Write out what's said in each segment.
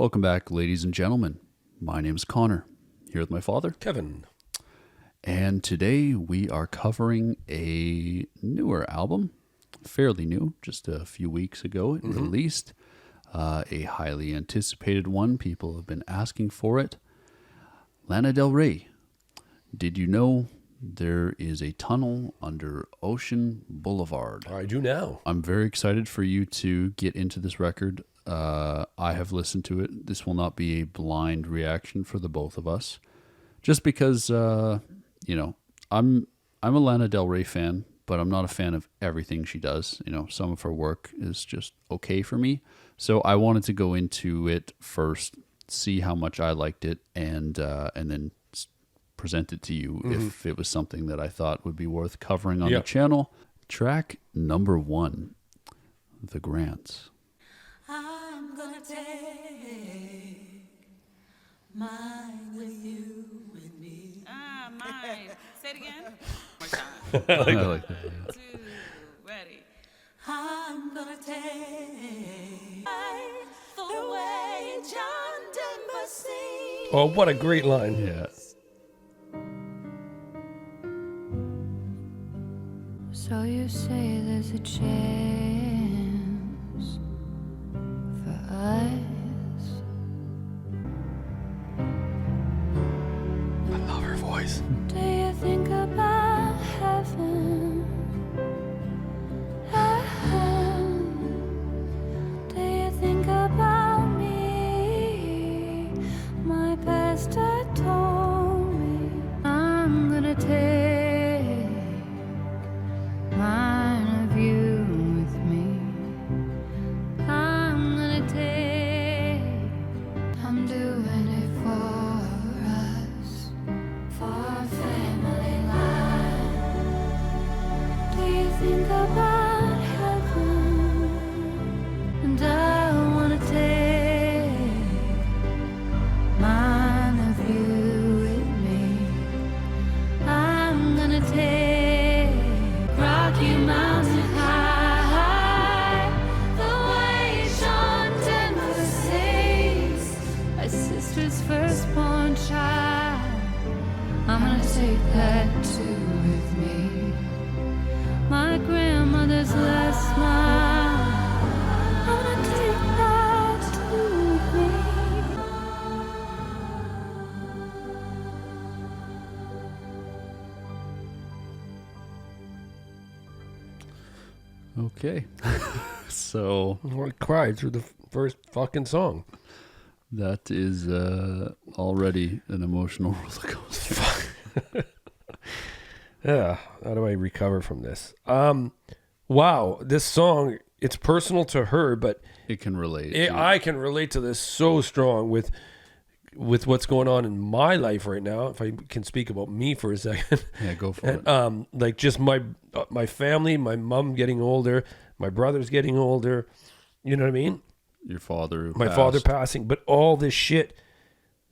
Welcome back, ladies and gentlemen. My name is Connor, here with my father, Kevin. And today we are covering a newer album, fairly new, just a few weeks ago it released. A highly anticipated one. People have been asking for it. Lana Del Rey. Did you know there is a tunnel under Ocean Boulevard? I do now. I'm very excited for you to get into this record. I have listened to it. This will not be a blind reaction for the both of us. Just because, I'm a Lana Del Rey fan, but I'm not a fan of everything she does. Some of her work is just okay for me. So I wanted to go into it first, see how much I liked it, and then present it to you if it was something that I thought would be worth covering on the channel. Track number 1, The Grants. I'm gonna take mine with you, with me. Mine. Say it again. I like that. Yeah. 2, ready. I'm gonna take the way John Misty. Oh, what a great line. Yeah. So you say there's a chance for us. I love her voice. Do you think about heaven? Do you think about me? My pastor told me I'm gonna take mine of you with me. I'm gonna take. I'm doing it for us, for our family life. Do you think about heaven? And I wanna take mine of you with me. I'm gonna take Rocky Mountain High, the way John Denver sings, my sister's firstborn child. I'm gonna take that too with me. My grandmother's last smile, I'm gonna take that too with me. Okay. So I cried through the first fucking song. that is already an emotional roller coaster. Yeah. How do I recover from this? Wow. This song, it's personal to her, but It can relate. I can relate to this so strong with what's going on in my life right now. If I can speak about me for a second. Yeah, go for And it. like just my family, my mom getting older, my brother's getting older. You know what I mean? Your father who My passed. father passing, but all this shit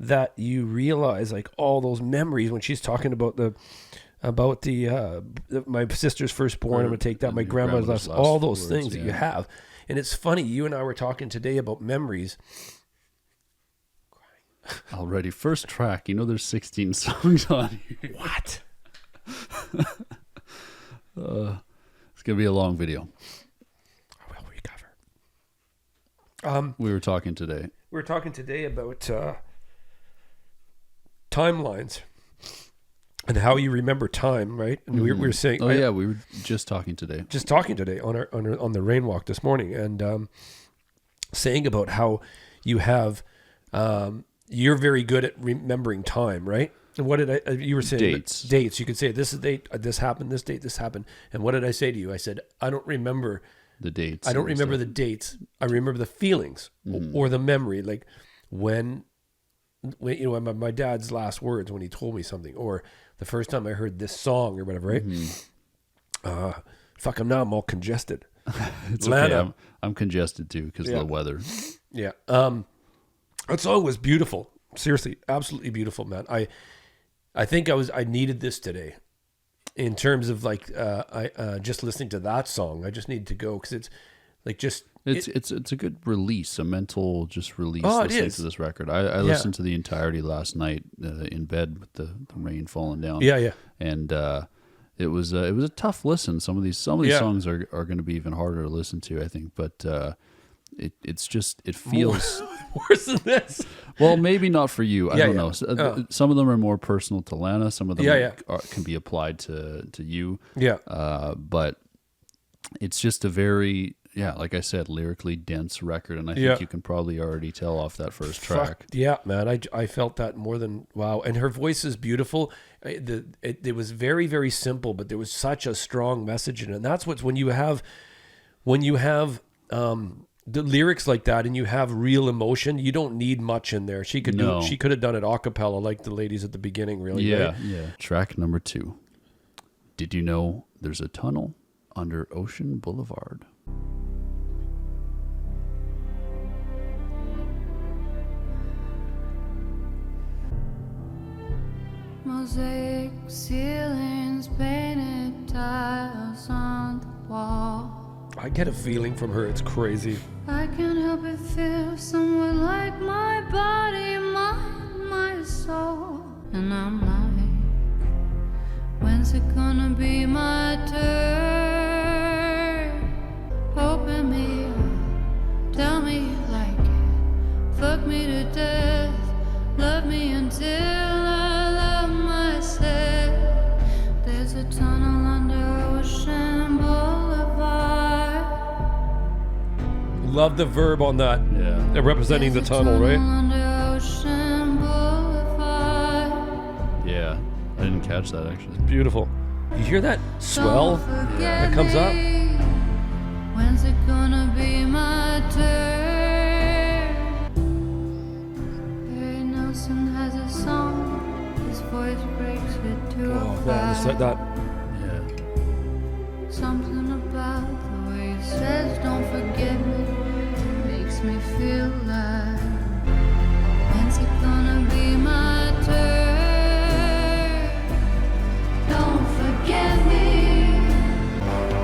that you realize, like all those memories when she's talking about the my sister's firstborn, I'm gonna take that, And my your grandmother's grandmother's last, all last those words, things that you yeah. have. And it's funny, you and I were talking today about memories. Already. First track. There's 16 songs on here. What? It's going to be a long video. I will recover. We were talking today. We were talking today about timelines and how you remember time, right? And we were saying, Oh, yeah. We were just talking today. just talking today on the rain walk this morning, and saying about how you have you're very good at remembering time, right? And what did you were saying? Dates. You could say this is date, this happened, this date, this happened. And what did I say to you? I said, I don't remember The dates. I don't and remember stuff. the dates. I remember the feelings or the memory, like when my dad's last words when he told me something, or the first time I heard this song or whatever, right? Fuck, I'm all congested. It's Lana. okay. I'm congested too because of the weather. Yeah. That song was beautiful. Seriously, absolutely beautiful, man. I think I needed this today. In terms of like, just listening to that song, I just needed to go because it's like It's a good release, a mental just release. Oh, it listening is. to this record. I listened to the entirety last night in bed with the rain falling down. Yeah. And it was a tough listen. Some of these songs are going to be even harder to listen to, I think. But it feels worse than this. well, maybe not for you. I don't know. Some of them are more personal to Lana. Some of them can be applied to you. Yeah. But it's just a very, like I said, lyrically dense record, and I think you can probably already tell off that first track. Yeah, man, I felt that more than wow. And her voice is beautiful. It was very, very simple, but there was such a strong message in it. And that's what's when you have the lyrics like that, and you have real emotion. You don't need much in there. She could she could have done it a cappella like the ladies at the beginning. Really, yeah. Track number 2. Did you know there's a tunnel under Ocean Boulevard? Mosaic ceilings, painted tiles on the wall. I get a feeling from her. It's crazy. I can't help but feel somewhat like my body, my soul. And I'm like, when's it gonna be my turn? Open me up, tell me you like it. Fuck me to death, love me until I love myself. There's a tunnel under Ocean Boulevard. Love the verb on that. Yeah. Representing the tunnel, right? Under Ocean Boulevard. Yeah. I didn't catch that, actually. Beautiful. You hear that swell that comes up? When's it gonna be my turn? Barry Nelson has a song. His voice breaks it to Oh a man, it's like that. Yeah. Something about the way he says don't forget me makes me feel like, when's it gonna be my turn? Don't forget me.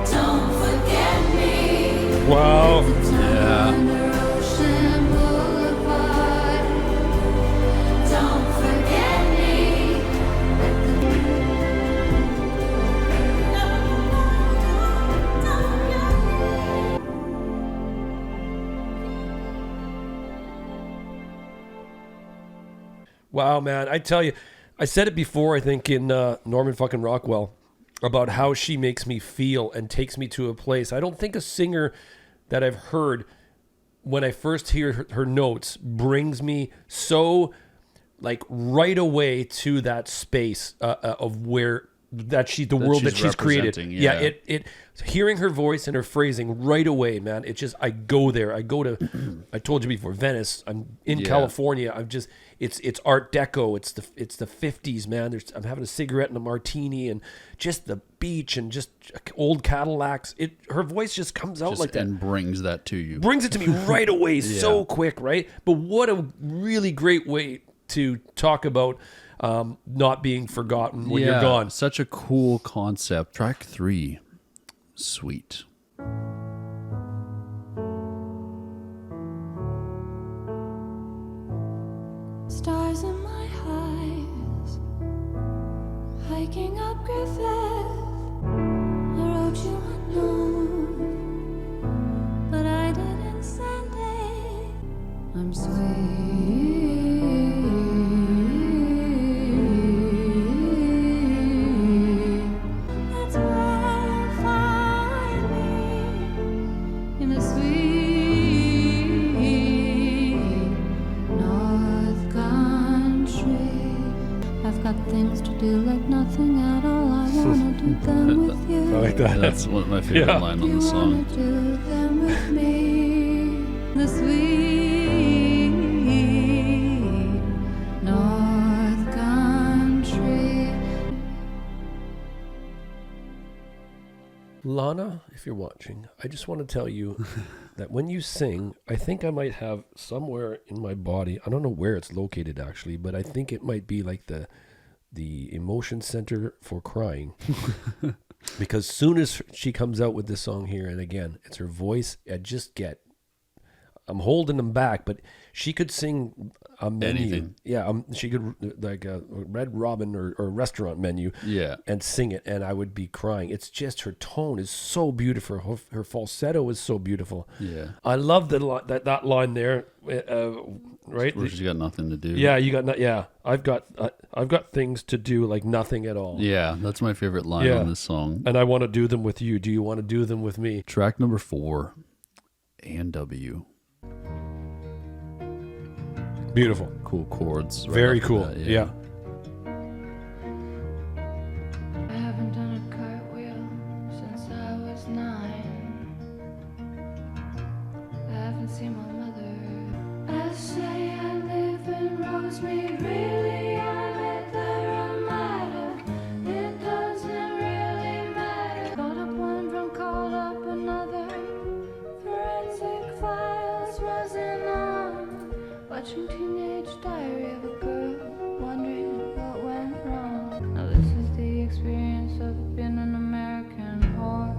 Don't forget me. Wow. Yeah. Under Ocean Boulevard. Don't forget me. Wow, man. I tell you, I said it before, I think, in Norman fucking Rockwell, about how she makes me feel and takes me to a place. I don't think a singer that I've heard, when I first hear her notes, brings me so, like, right away to that space of where the world that she's created. Yeah. Hearing her voice and her phrasing right away, man. It just, I go there. I go to, I told you before, Venice. I'm in California. I'm just, it's Art Deco. It's the 50s, man. I'm having a cigarette and a martini and just the beach and just old Cadillacs. Her voice just comes out like that. And brings that to you. Brings it to me right away, so quick, right? But what a really great way to talk about not being forgotten when you're gone. Such a cool concept. Track 3, Sweet. Stars in my eyes, hiking up Griffith, a road you unknown, but I didn't send it. I'm sweet. That's where you'll find me, in the sweet North Country. I've got things to do like nothing at all. I wanna do them with you. I like that. That's one of my favorite line on You the wanna song. do them with me, the sweet North Country. Lana, if you're watching, I just want to tell you that when you sing, I think I might have somewhere in my body, I don't know where it's located actually, but I think it might be like the emotion center for crying. Because soon as she comes out with this song here, and again, it's her voice, I just get I'm holding them back, but she could sing a menu. Anything. Yeah, she could like a Red Robin or restaurant menu. Yeah. And sing it, and I would be crying. It's just her tone is so beautiful. Her falsetto is so beautiful. Yeah. I love that line there. Right? Where she's got nothing to do. Yeah, you got I've got things to do like nothing at all. Yeah, that's my favorite line on this song. And I want to do them with you. Do you want to do them with me? Track number 4, A&W. Beautiful. Cool chords. Very off the cool. bat, Yeah. I haven't done a cartwheel since I was 9. I haven't seen my mother. I say I live in Rosemead, really I'm at the Ramada. It doesn't really matter. Called up one drum, called up another. Forensic Files wasn't on. Watching Teenage Diary of a Girl, wondering what went wrong. Now this is the experience of being an American whore.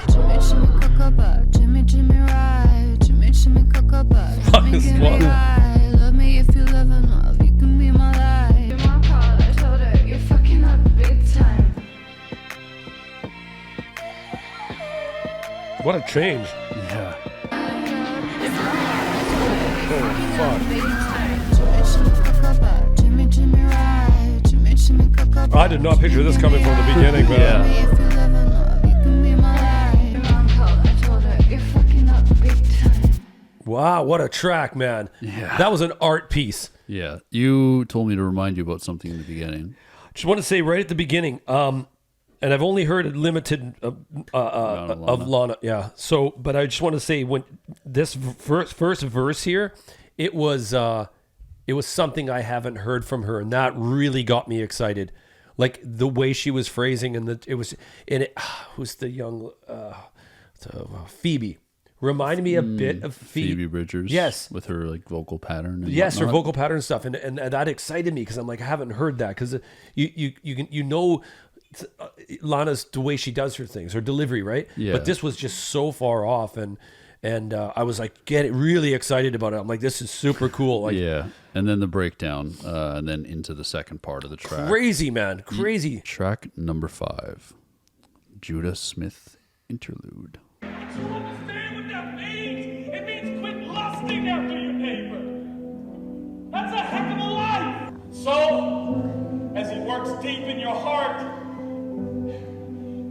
Jimmy, Jimmy, Cocoa, Jimmy, Jimmy, Rye, Jimmy, Jimmy, Cocoa, Jimmy, give me ride. Love me if you live in love, you can be my life. In my call, I told her, you're fucking up big time. What a change. Yeah. Jimmy, Jimmy, Rye, Jimmy, Jimmy, Cocoa. I did not picture this coming from the beginning, but Yeah. If you live in love, you can be my life. In my call, I told her, you're fucking up big time. wow, what a track, man. Yeah. That was an art piece. Yeah. You told me to remind you about something in the beginning. Just want to say right at the beginning, and I've only heard a limited of Lana. Yeah. So, but I just want to say when this first verse here, it was something I haven't heard from her, and that really got me excited. Like the way she was phrasing, and who's the young Phoebe? Reminded me a bit of Phoebe Bridgers. Yes. With her like vocal pattern. And Yes, her whatnot. vocal pattern stuff, and that excited me because I'm like, I haven't heard that because you know Lana's the way she does her things, her delivery, right? Yeah. But this was just so far off, and I was like, really excited about it. I'm like, this is super cool, like Yeah. And then the breakdown, and then into the second part of the track. crazy, man, crazy. Track number 5, Judah Smith Interlude. Do you understand what that means? It means quit lusting after your neighbor. That's a heck of a life. So, as he works deep in your heart,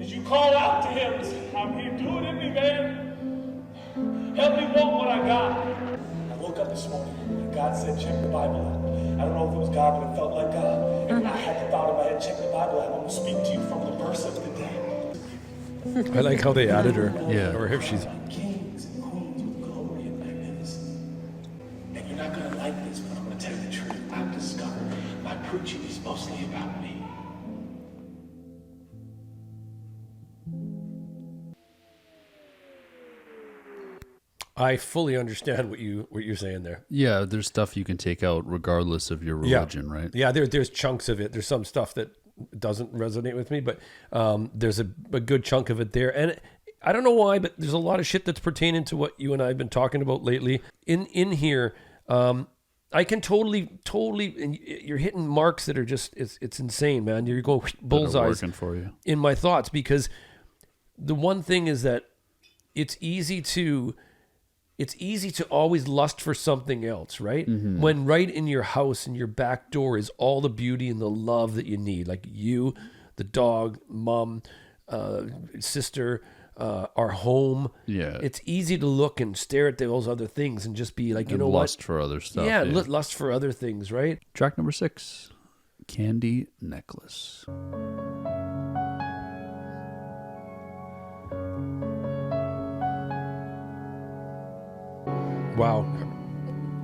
as you call out to him, say, I'm here, do it in me, man. Help me want what I got. I woke up this morning and God said, check the Bible out. I don't know if it was God, but it felt like God. And I had the thought in my head, check the Bible out. I'm going to speak to you from the verse of the day. I like how they added her. Yeah. Or if she's Kings and queens with glory and magnificence. And you're not going to like this, but I'm going to tell you the truth. I've discovered my preaching is mostly about me. I fully understand what you're saying there. Yeah, there's stuff you can take out regardless of your religion, right? Yeah, there's chunks of it. There's some stuff that doesn't resonate with me, but there's a good chunk of it there. And I don't know why, but there's a lot of shit that's pertaining to what you and I have been talking about lately. In here, I can totally, and you're hitting marks that are just, it's insane, man. You're going That are bullseyes working for you. in my thoughts, because the one thing is that it's easy to always lust for something else, right? Mm-hmm. When right in your house and your back door is all the beauty and the love that you need, like you, the dog, mom, sister, our home. Yeah. It's easy to look and stare at those other things and just be like, you And know lust what? for other stuff. Yeah, lust for other things, right? Track number 6, Candy Necklace. Wow.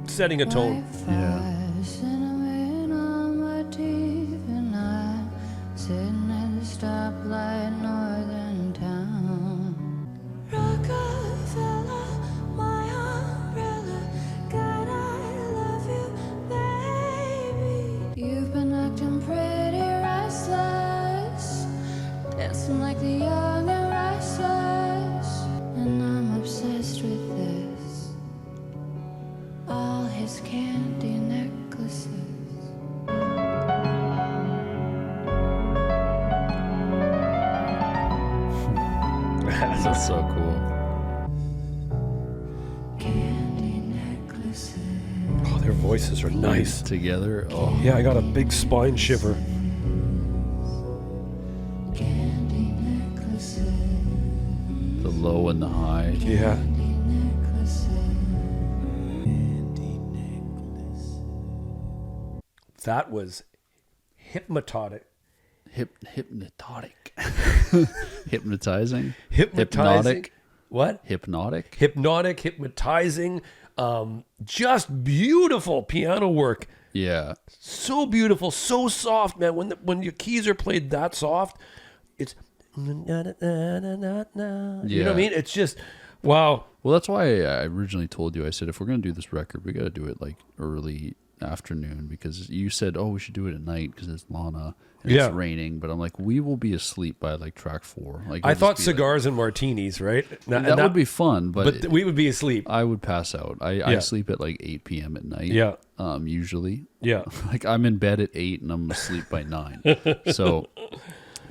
Setting a tone. Yeah. Cinnamon on my teeth, and I'm sitting at the stoplight, northern town. Rockefeller, my There's candy necklaces. That's so cool. Candy necklaces. Oh, their voices are nice. Together. Oh, Yeah, I got a big spine shiver. Candy necklaces. the low and the high. Yeah. That was hypnotic. Hypnotic. Hypnotizing. Hypnotizing. Hypnotic. What? Hypnotic. Hypnotic, hypnotizing. Just beautiful piano work. Yeah. So beautiful, so soft, man. When your keys are played that soft, it's you know what I mean? It's just wow. Well, that's why I originally told you, I said, if we're going to do this record, we got to do it like early afternoon, because you said, oh, we should do it at night because it's Lana and Yeah. it's raining. But I'm like, we will be asleep by like track 4. Like, I it'll thought just be cigars and martinis, right? like, that would be fun, but we would be asleep. I would pass out. I sleep at like 8 p.m. at night. Yeah. Usually. Yeah. Like I'm in bed at 8 and I'm asleep by 9. So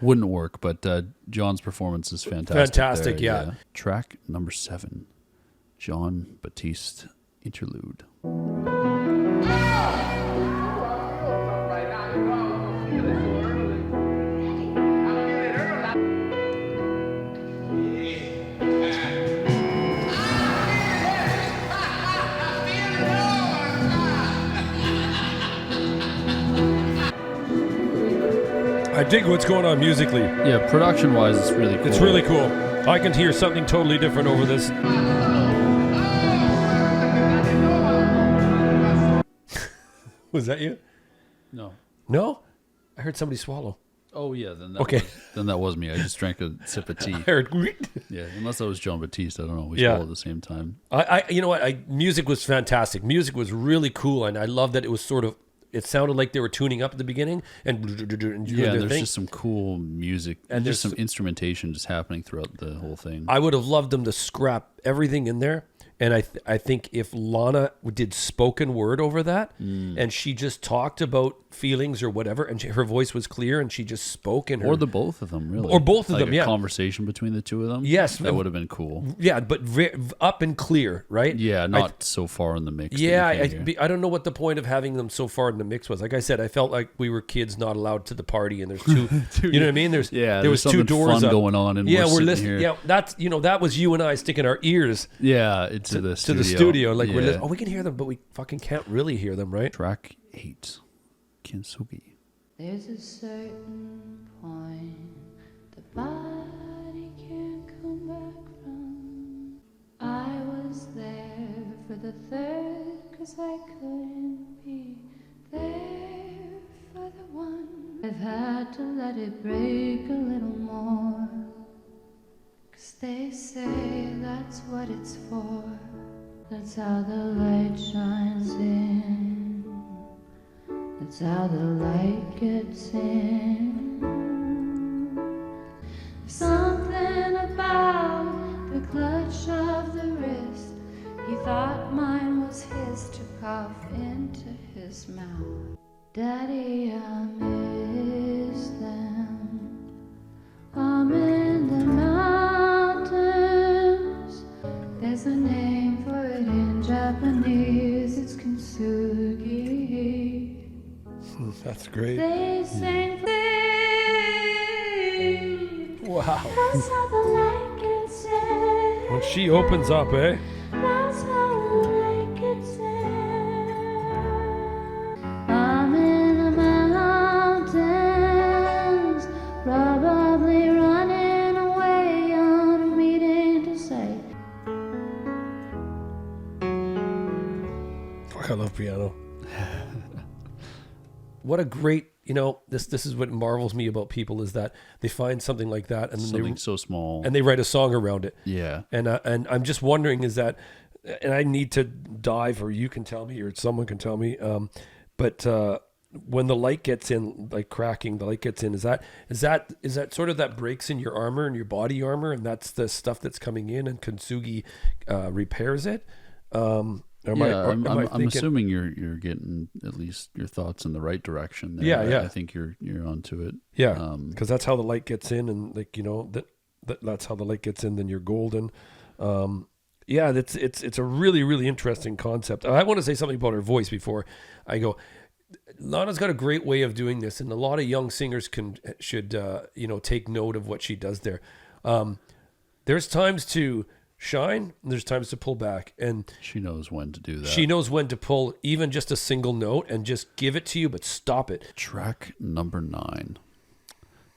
wouldn't work. But John's performance is fantastic. Fantastic, there, yeah. Track number 7, Jon Batiste Interlude. I dig what's going on musically. Yeah, production wise, it's really cool. It's really cool. I can hear something totally different over this. Was that you? No. No? I heard somebody swallow. Oh yeah, then that Okay. was, then that was me. I just drank a sip of tea. I heard. Yeah, unless that was Jon Batiste, I don't know. We Yeah. swallowed at the same time. You know what? Music was fantastic. Music was really cool, and I love that it was sort of. It sounded like they were tuning up at the beginning and doing Yeah, their there's thing. just some cool music and And just there's some instrumentation just happening throughout the whole thing. I would have loved them to scrap everything in there. And I think if Lana did spoken word over that, and she just talked about feelings or whatever, and her voice was clear, and she just spoke in her, Or the both of them, really. Or both of Like them, a yeah. conversation between the two of them. Yes. That would have been cool. yeah, but up and clear, right? Yeah, not so far in the mix. that you Yeah, can't hear. I don't know what the point of having them so far in the mix was. Like I said, I felt like we were kids not allowed to the party, and there's two. You know what I mean? There there's was two something doors fun up. going on, and yeah, we're we're sitting listening. here. Yeah, that's that was you and I sticking our ears Yeah, into to the the studio. studio. Like we're Yeah. listening. Oh, we can hear them, but we fucking can't really hear them, right? Track 8, Kintsugi. There's a certain point the body can't come back from. I was there for the third, 'cause I couldn't be there for the one. I've had to let it break a little more, 'cause they say that's what it's for. That's how the light shines in. That's how the light gets in. Something about the clutch of the wrist. He thought mine was his to cough into his mouth. Daddy, I miss them. I'm in the mountains. There's a name for it in Japanese. It's Kintsugi. That's great. They sing things. Wow. That's how the light gets in. When she opens up, eh? That's how the light gets in. I'm in the mountains, probably running away on a meeting to say. I love piano. What a great, this is what marvels me about people is that they find something like that and then Something so small. they write a song around it. Yeah. And I'm just wondering is that, and I need to dive, or you can tell me, or someone can tell me. But when the light gets in, like cracking, the light gets in. Is that sort of that breaks in your armor and your body armor, and that's the stuff that's coming in, and Kintsugi repairs it. I'm thinking- assuming you're getting at least your thoughts in the right direction there. Yeah. I think you're onto it. Yeah, because that's how the light gets in, and like that's how the light gets in. Then you're golden. Yeah, it's a really, really interesting concept. I want to say something about her voice before I go. Lana's got a great way of doing this, and a lot of young singers should take note of what she does there. There's times to shine, and there's times to pull back, and she knows when to do that. she knows when to pull even just a single note and just give it to you, but stop it. Track number 9,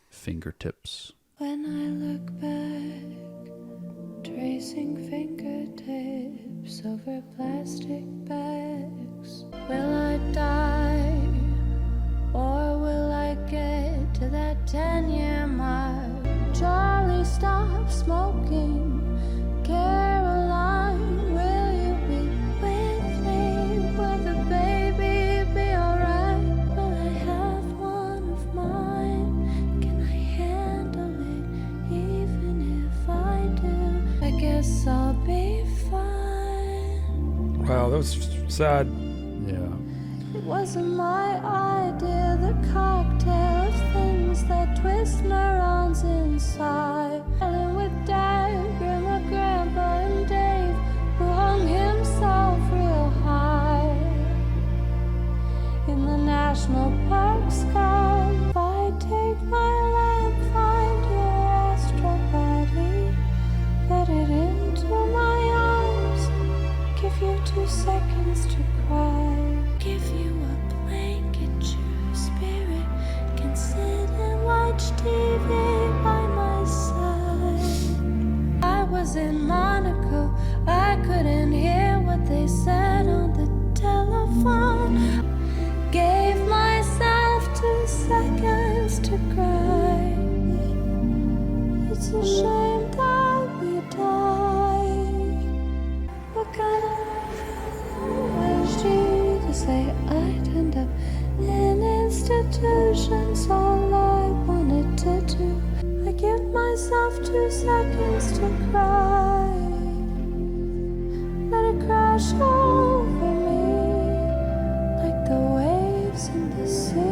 Fingertips. When I look back, tracing fingertips over plastic bags, will I die or will I get to that 10-year mark? Charlie, stop smoking. Caroline, will you be with me? Will the baby be alright? Will I have one of mine? Can I handle it? Even if I do, I guess I'll be fine. Wow, that was sad. Yeah. It wasn't my idea, the cocktail of things that twist neurons inside. Ellen with Dad, Grandma, Grandpa, and Dave, who hung himself real high in the national park sky. If I take my lamp, find your astral body, let it into my arms, give you 2 seconds to cry, give you a blanket, your spirit can sit and watch TV by my side. I was in Monaco, I couldn't hear what they said on the telephone. Gave myself 2 seconds to cry. It's a shame that we died. What kind of wished you to say I'd end up in institutions? All I wanted to do, I give myself 2 seconds to cry. Let it crash over me like the waves in the sea.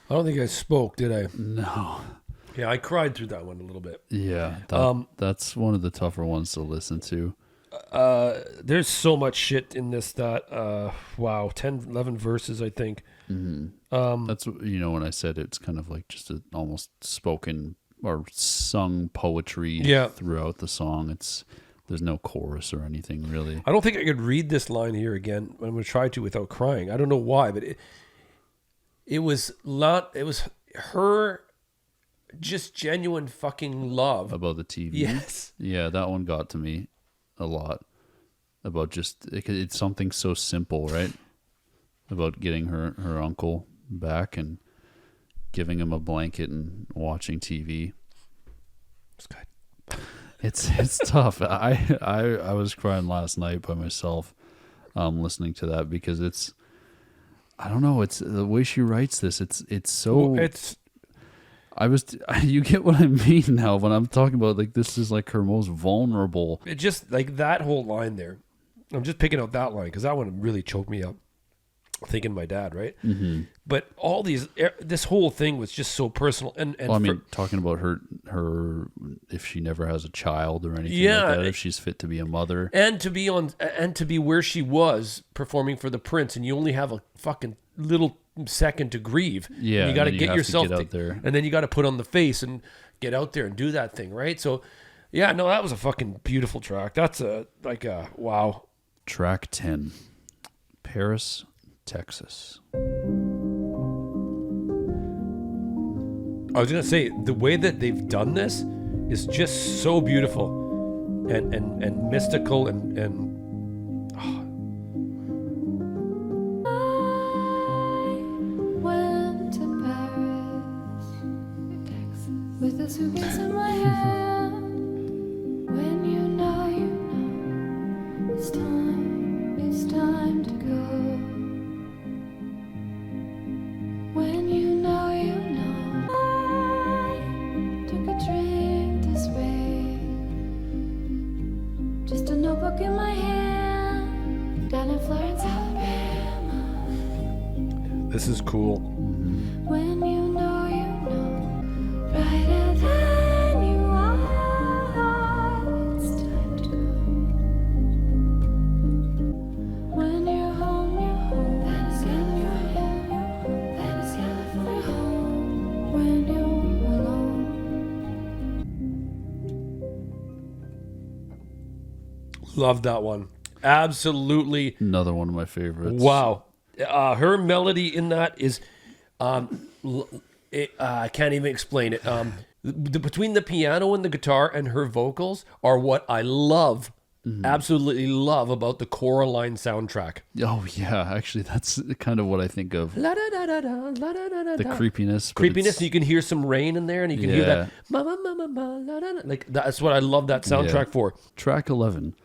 I don't think I spoke, did I? No. Yeah, I cried through that one a little bit. Yeah. That's one of the tougher ones to listen to. There's so much shit in this that, wow, 10, 11 verses, I think. That's, when I said it's kind of like just an almost spoken or sung poetry throughout the song. There's no chorus or anything really. I don't think I could read this line here again. I'm going to try to without crying. I don't know why, but it was her just genuine fucking love. About the TV. Yes. Yeah, that one got to me a lot. About just, it's something so simple, right? About getting her uncle back and giving him a blanket and watching TV. It's good. It's tough. I was crying last night by myself, listening to that because it's, I don't know. It's the way she writes this. It's so. You get what I mean now when I'm talking about like this is like her most vulnerable. It just like that whole line there. I'm just picking out that line because that one really choked me up. Thinking my dad, right? Mm-hmm. But all this whole thing was just so personal. And well, I mean, talking about her if she never has a child or anything like that, if she's fit to be a mother, and to be where she was performing for the Prince, and you only have a fucking little second to grieve. Yeah, and you got to get yourself out there, and then you got to put on the face and get out there and do that thing, right? So, yeah, no, that was a fucking beautiful track. That's wow. Track 10, Paris, Texas. I was gonna say the way that they've done this is just so beautiful and mystical and I went to Paris, Texas, with a suitcase in my hand. When you know, it's time to go. When you know, I took a drink this way Just a notebook in my hand, down in Florence, Alabama. This is cool. When you know, brighter than you are. It's time to go. When you're home, Venice, California. Venice, California. When you're alone. Love that one. Absolutely. Another one of my favorites. Wow. Her melody in that is, I can't even explain it. Between the piano and the guitar and her vocals are what I love, absolutely love about the Coraline soundtrack. Oh yeah, actually, that's kind of what I think of. La da da da da, la da da da. The creepiness. but Creepiness, it's- and you can hear some rain in there, and you can hear that. Ma, ma, ma, ma, ma, la, da, da. Like that's what I love that soundtrack for. Track 11.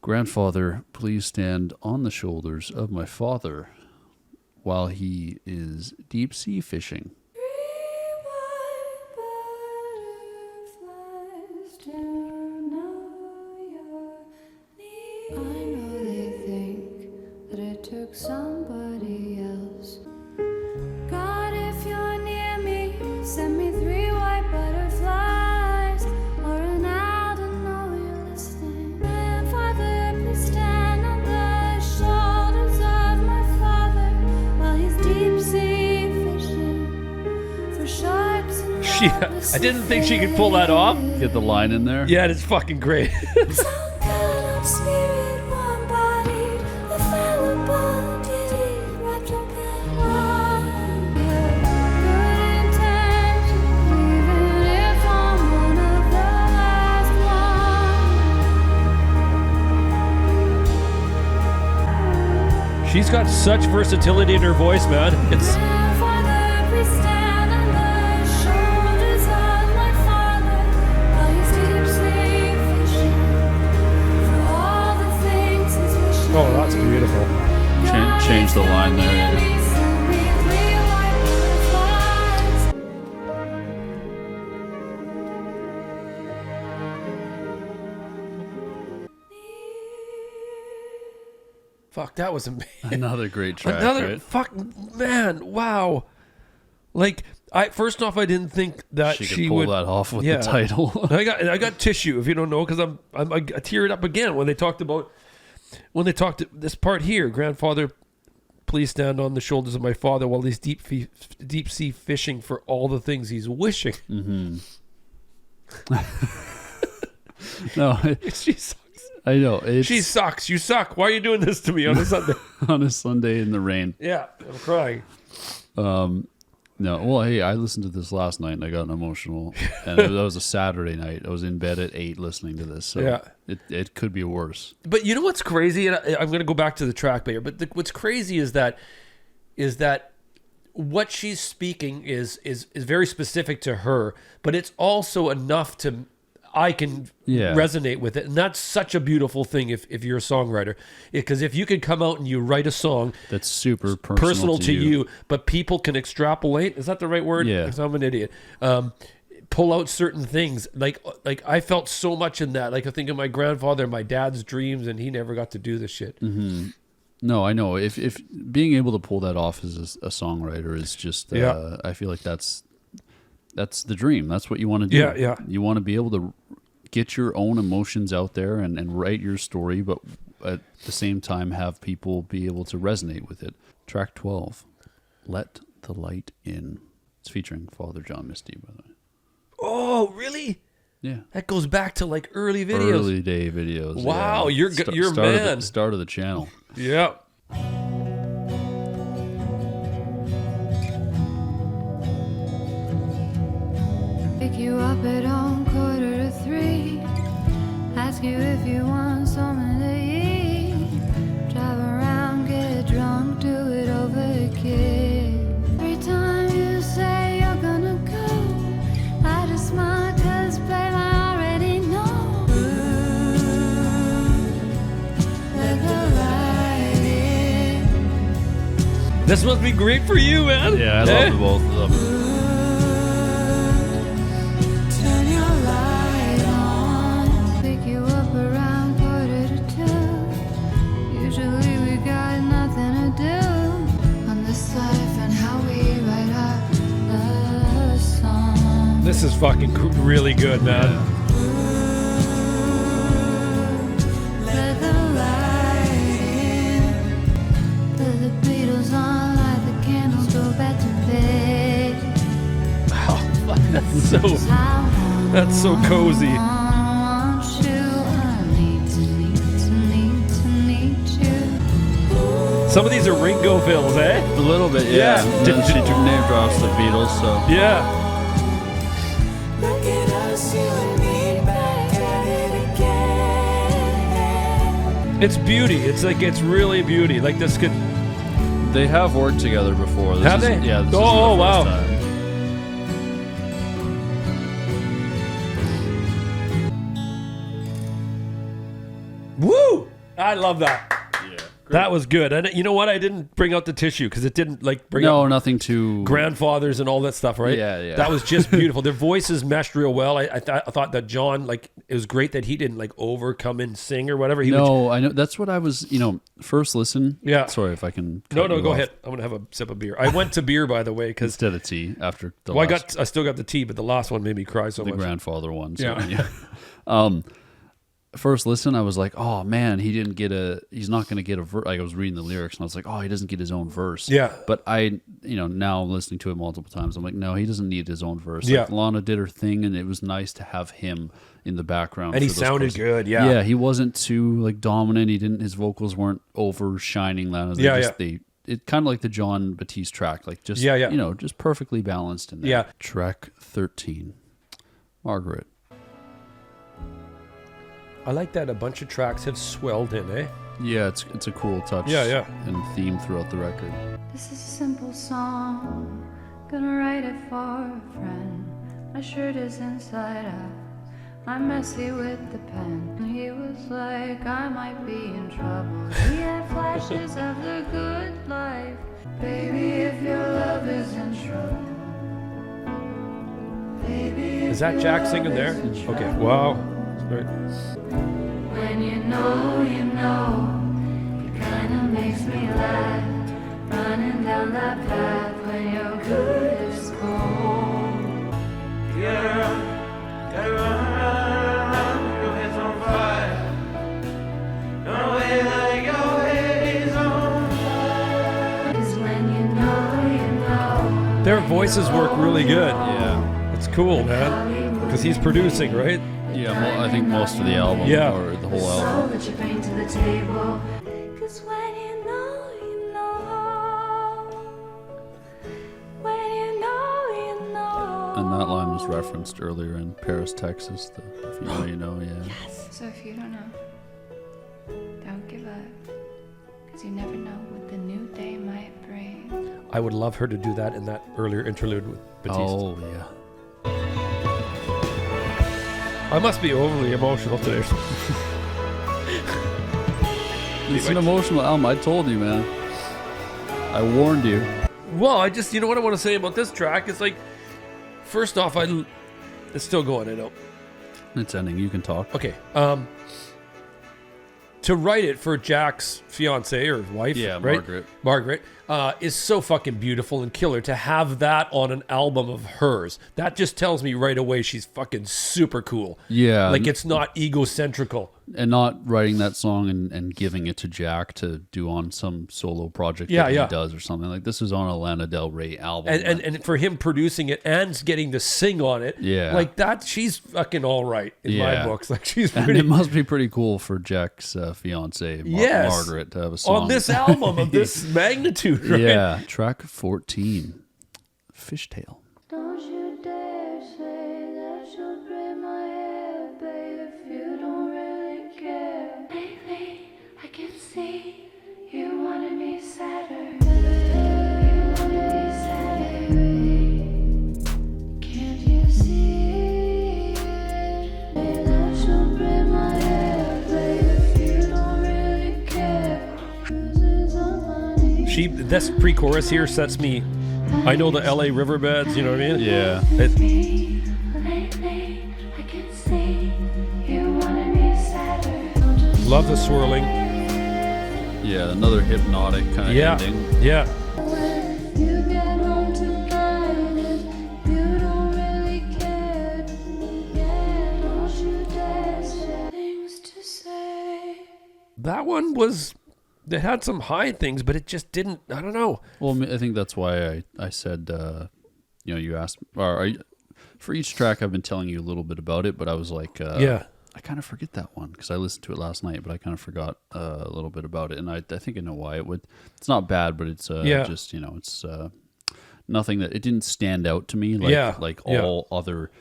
Grandfather, please stand on the shoulders of my father while he is deep sea fishing. I know they think that it took somebody else. God, if you're near me, send me 3 white butterflies or an owl to know you're listening. Grandfather, please stand on the shoulders of my father while he's deep sea fishing for sharks and I didn't think she could pull that off. Get the line in there. Yeah, it's fucking great. Some kind of spirit, one body, a fallible deity wrapped up in one. Good intention, even if I'm one of the last ones. She's got such versatility in her voice, man. It's Grandfather, please stand on the shoulders of my father while he's deep sea fishing for all the things he's wishing. oh, that's beautiful. Change the line there. Yeah. Send me 3 white butterflies. Fuck, that was amazing. Another great track, Another right? fuck, man, wow. Like, I didn't think that She she, could pull would that off with yeah. the title. I got tissue, if you don't know, because I teared up again when they talked this part here. Grandfather, please stand on the shoulders of my father while he's deep sea fishing for all the things he's wishing. No, She sucks. I know. It's She sucks. You suck. Why are you doing this to me on a Sunday? on a Sunday in the rain. Yeah, I'm crying. No, well, hey, I listened to this last night and I got emotional. And that was a Saturday night. I was in bed at 8 listening to this. So Yeah. it could be worse. But you know what's crazy? And I'm going to go back to the track here. But what's crazy is that what she's speaking is very specific to her, but it's also enough to I can Yeah. resonate with it, and that's such a beautiful thing if you're a songwriter, because if you can come out and you write a song That's super personal to you, but people can extrapolate. Is that the right word? Yeah. 'Cause I'm an idiot. Pull out certain things. Like I felt so much in that. Like I think of my grandfather, my dad's dreams, and he never got to do this shit. No, I know. If being able to pull that off as a songwriter is just, Yeah. I feel like that's the dream. That's what you want to do. Yeah, yeah. You want to be able to get your own emotions out there and write your story, but at the same time have people be able to resonate with it. Track 12, Let the Light In. It's featuring Father John Misty, by the way. Oh, really? Yeah. That goes back to like early videos. Early day videos. Wow, yeah. you're good- you're a start of man. the start of the channel. Yeah. Pick you up at 2:45. Ask you if you want something to eat. Drive around, get drunk, do it over again. Every time you say you're gonna go, I just smile 'cause babe, I already know. Let the light in. This must be great for you, man. Yeah, I Eh? love both of them. Turn your light on. Pick you up around This is fucking really good, man. Let the light in. Put the Beatles on, light the candles, go back to bed. That's so cozy. I want you, I need you. Some of these are Ringo-villes, eh? A little bit, yeah. Yeah. And then she name drops the Beatles, so. Yeah. Look at us, you and me back at it again. It's beauty. It's really beauty. Like this could. They have worked together before. This Have is, they? Yeah. This Oh, is the first wow. time. Woo! I love that. Yeah. That was good. And you know what? I didn't bring out the tissue because it didn't like bring No, up nothing too. grandfathers and all that stuff, right? Yeah. That was just beautiful. Their voices meshed real well. I thought that John, like, it was great that he didn't like overcome and sing or whatever. He would, No, I know. That's what I was, first listen. Yeah. Sorry if I can. no, cut you go off. ahead. I'm gonna have a sip of beer. I went to beer, by the way, because Instead of tea after the well, last, I still got the tea, but the last one made me cry so the much. grandfather one. So, Yeah. First listen, I was like, oh man, he's not going to get a verse. Like I was reading the lyrics and I was like, oh, he doesn't get his own verse. Yeah. But now listening to it multiple times, I'm like, no, he doesn't need his own verse. Yeah. Like Lana did her thing and it was nice to have him in the background. And he for those sounded choruses. good, yeah. Yeah, he wasn't too like dominant. His vocals weren't overshining Lana. It kind of like the Jon Batiste track, like just, just perfectly balanced in there. Yeah. Track 13, Margaret. I like that a bunch of tracks have swelled in, eh? Yeah, it's a cool touch. Yeah. And theme throughout the record. This is a simple song, gonna write it for a friend. My shirt is inside out, I'm messy with the pen. He was like, I might be in trouble. He had flashes of the good life. Baby, if your love is in trouble. Baby, Is that Jack singing there? Okay. Wow. Right. when you know, it kinda makes me laugh. Running down that path when your good is cold. Is when you know. Their voices work really good. Yeah. It's cool, man. Because he's producing, right? Yeah, I think most of the album, Yeah. or the whole album. That you bring to the table. 'Cause when you know. When you know. And that line was referenced earlier in Paris, Texas. If you know, you know, yeah. So if you don't know, don't give up. 'Cause you never know what the new day might bring. I would love her to do that in that earlier interlude with Batiste. Oh, yeah. I must be overly emotional today. It's an emotional album. I told you, man. I warned you. Well, you know what I want to say about this track? It's like, first off, it's still going, I know. It's ending. You can talk. Okay. To write it for Jack's fiance or wife, Yeah, right? Margaret, is so fucking beautiful and killer. To have that on an album of hers, that just tells me right away she's fucking super cool. Yeah. Like it's not egocentrical. And not writing that song and giving it to Jack to do on some solo project Yeah, that yeah. he does or something. Like this is on a Lana Del Rey album. And for him producing it and getting to sing on it, Yeah. like that, she's fucking all right in my Yeah. books. Like she's And pretty it must be pretty cool for Jack's fiance, Yes. Margaret, to have a song on this album of this magnitude, right? Yeah, track 14, Fishtail. Don't you dare say that you'll break my head, babe, if you don't really care. Lately, I can see you wanna be sadder. You wanna be sadder, baby. Can't you see it? That you'll break my head, babe, if you don't really care. Bruises on my knees. This pre-chorus here sets me. I know the LA riverbeds, you know what I mean? Yeah. Lately, I can see you wanna be sadder. Love the swirling. Yeah, another hypnotic kind of Yeah, ending. yeah. When you get home to kindness, you don't really care. That one was, it had some high things, but it just didn't, I don't know. Well, I think that's why I said, you asked, for each track I've been telling you a little bit about it, but I was like, Yeah. I kind of forget that one because I listened to it last night, but I kind of forgot a little bit about it. And I think I know why it would. It's not bad, but it's just, it's nothing that, it didn't stand out to me like all other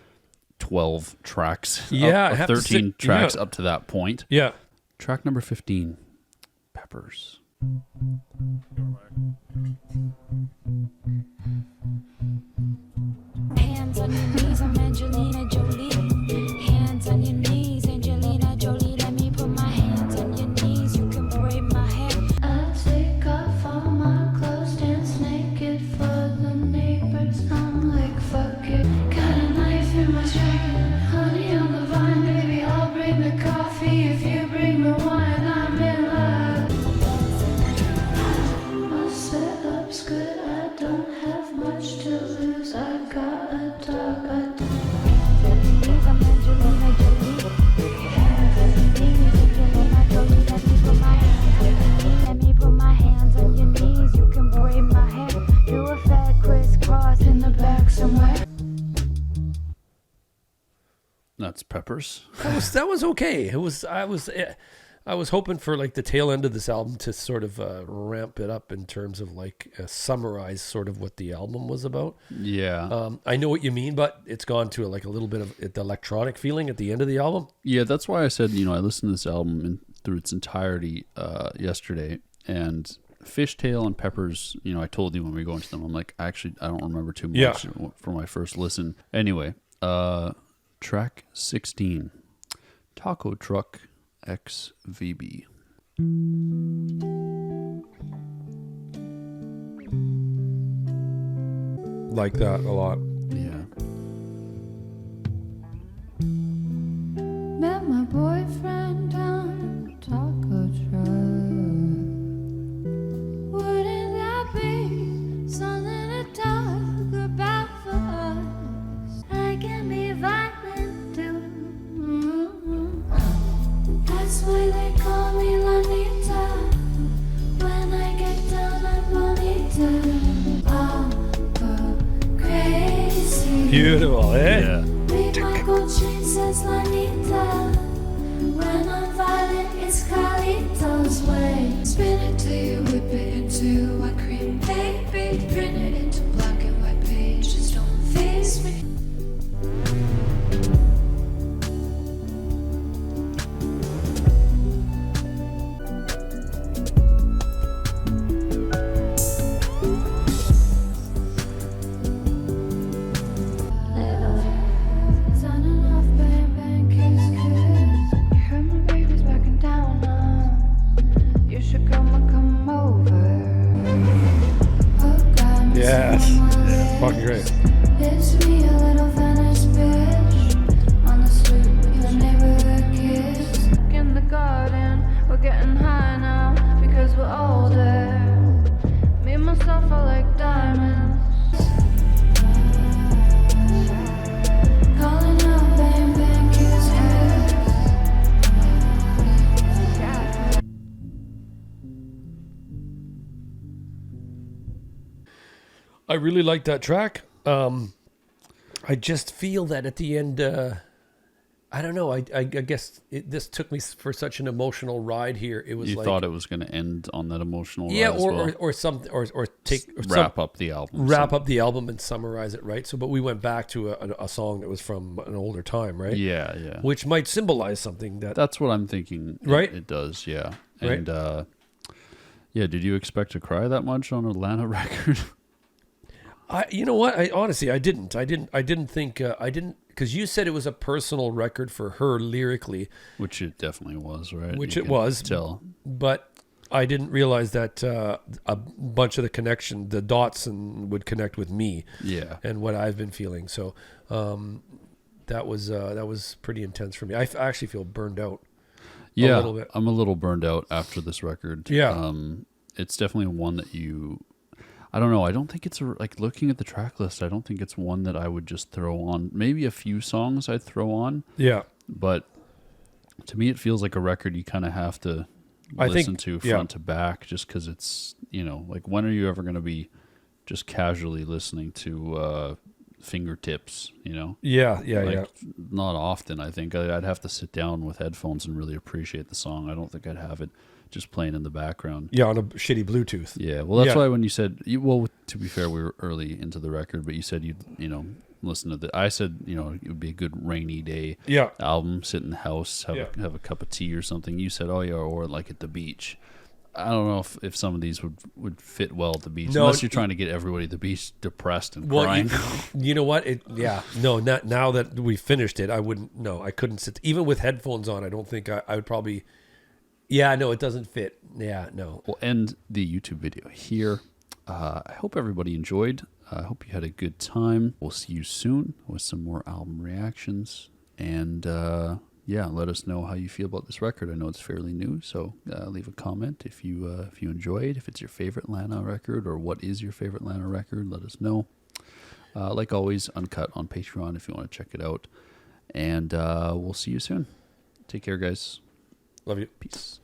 12 tracks. Yeah. 13 tracks up to that point. Yeah. Track number 15, Peppers. Hands on your knees, I'm Angelina Jolie. Hands on your knees, Angelina Jolie. Let me put my hands on your knees. You can braid my hair. I take off all my clothes, dance naked for the neighbors. I'm like, fuck it. Got a knife in my jacket, honey on the vine, baby. I'll bring the coffee if you bring the wine. I'm in love. My setup's good. I don't have much to lose. I got a dog. Let me put my hands on your knees. You can braid my hair. Do a fat crisscross in the back somewhere. That's Peppers. That was okay. I was hoping for like the tail end of this album to sort of ramp it up in terms of like summarize sort of what the album was about. Yeah. I know what you mean, but it's gone to like a little bit of the electronic feeling at the end of the album. Yeah, that's why I said, I listened to this album through its entirety yesterday, and Fishtail and Peppers, I told you when we go into them, I'm like, actually, I don't remember too much for my first listen. Anyway, track 16, Taco Truck XVB. Like that a lot. Yeah. Met my boyfriend down a taco truck. Wouldn't that be something to talk about for us? I can be violent too. That's why they call me Lanita. When I get down, I'm bonita. I'll go crazy. Beautiful, eh? Yeah. Read my gold chain says Lanita. When I'm violent, it's Carlito's way. Spin it till you whip it into white cream, baby. Print it into black and white pages. Don't face me. Antonoff, bang, bang, kiss, kiss. You heard my baby's back in town now. You should come over. Oh God, Yes. yeah, Fucking great. It's me, a little Venice bitch. On the street with the neighborhood kids. In the garden, we're getting high now because we're older. Me and myself are like diamonds. Calling out, bang, bang, kiss, kiss. I really like that track. I just feel that at the end, I don't know. I guess this took me for such an emotional ride here. It was You like, thought it was going to end on that emotional yeah, ride as well. or something, or take or Wrap up the album. wrap up the album and summarize it, right? So, but we went back to a song that was from an older time, right? Yeah, yeah. Which might symbolize something that. That's what I'm thinking. Right? It does, yeah. Right. And, yeah, did you expect to cry that much on a Lana record? You know what? I honestly, I didn't think, because you said it was a personal record for her lyrically, Which it definitely was, right? which You it could was, Tell. but I didn't realize that a bunch of the dots would connect with me Yeah. and what I've been feeling. So that was pretty intense for me. I actually feel burned out. Yeah, little bit. I'm a little burned out after this record. Yeah. It's definitely one that I don't know. I don't think it's like looking at the track list. I don't think it's one that I would just throw on. Maybe a few songs I'd throw on, Yeah. but to me, it feels like a record you kind of have to listen to front to back, just because it's, you know, like, when are you ever going to be just casually listening to fingertips, you know? Yeah. Not often. I think I'd have to sit down with headphones and really appreciate the song. I don't think I'd have it just playing in the background. Yeah, on a shitty Bluetooth. Yeah, well, that's why when you said, well, to be fair, we were early into the record, but you said you'd, you know, listen to the. I said, you know, it would be a good rainy day album, sit in the house, have a cup of tea or something. You said, oh yeah, or like at the beach. I don't know if some of these would fit well at the beach, unless you're trying to get everybody at the beach depressed and crying. You know what? Not now that we finished it, I wouldn't. No, I couldn't sit. Even with headphones on, I don't think I would probably. Yeah, no, it doesn't fit. Yeah, no. We'll end the YouTube video here. I hope everybody enjoyed. I hope you had a good time. We'll see you soon with some more album reactions. And let us know how you feel about this record. I know it's fairly new, so leave a comment if you enjoyed, if it's your favorite Lana record, or what is your favorite Lana record. Let us know. Like always, uncut on Patreon if you want to check it out. And we'll see you soon. Take care, guys. Love you. Peace.